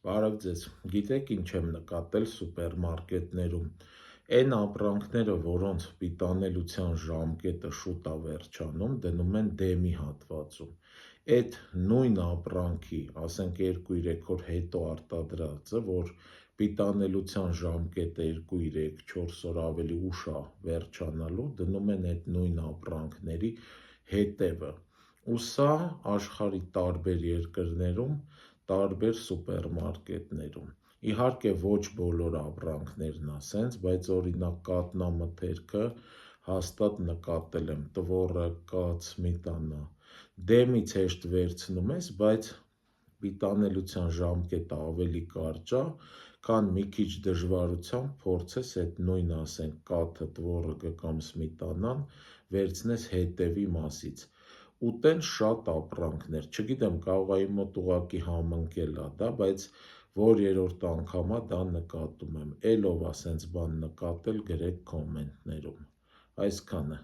Բարև ձեզ, գիտեք ինչ եմ նկատել սուպերմարկետներում, այն ապրանքները, որոնց պիտանելիության ժամկետը շուտ է վերջանում, դնում են դեմի հատվածում, այդ նույն ապրանքի, ասենք 2-3 օր հետո արտադրածը, որ պիտանելիության ժամկետը 2-3-4 օր ավելի ուշ է վերջանալու, դնում են այդ նույն ապրանքների հետևը, ու սա աշխարհի տարբեր երկրներում տարբեր սուպերմարկետներում, իհարկե ոչ բոլոր ապրանքներն են սենց, բայց օրինակ կաթնամթերքը հաստատ նկատել եմ, տվոռը, կաց, սմիտանա, դեմից հեշտ վերցնում ես, բայց պիտանելիության ժամկետը ավելի կարճ է, քան մի քիչ դժվարությամբ փորձես այդ նույն, ասենք, կաթը, տվոռը կամ սմիտանան վերցնես հետևի մասից, ուտեն շատ ապրանքներ, չգիտեմ, կարող է իմ մոտ ուղղակի համընկել է դա, բայց որ երրորդ անգամ է դա նկատում եմ, էլ ով է սենց բան նկատել, գրեք կոմենտներում, այսքանը։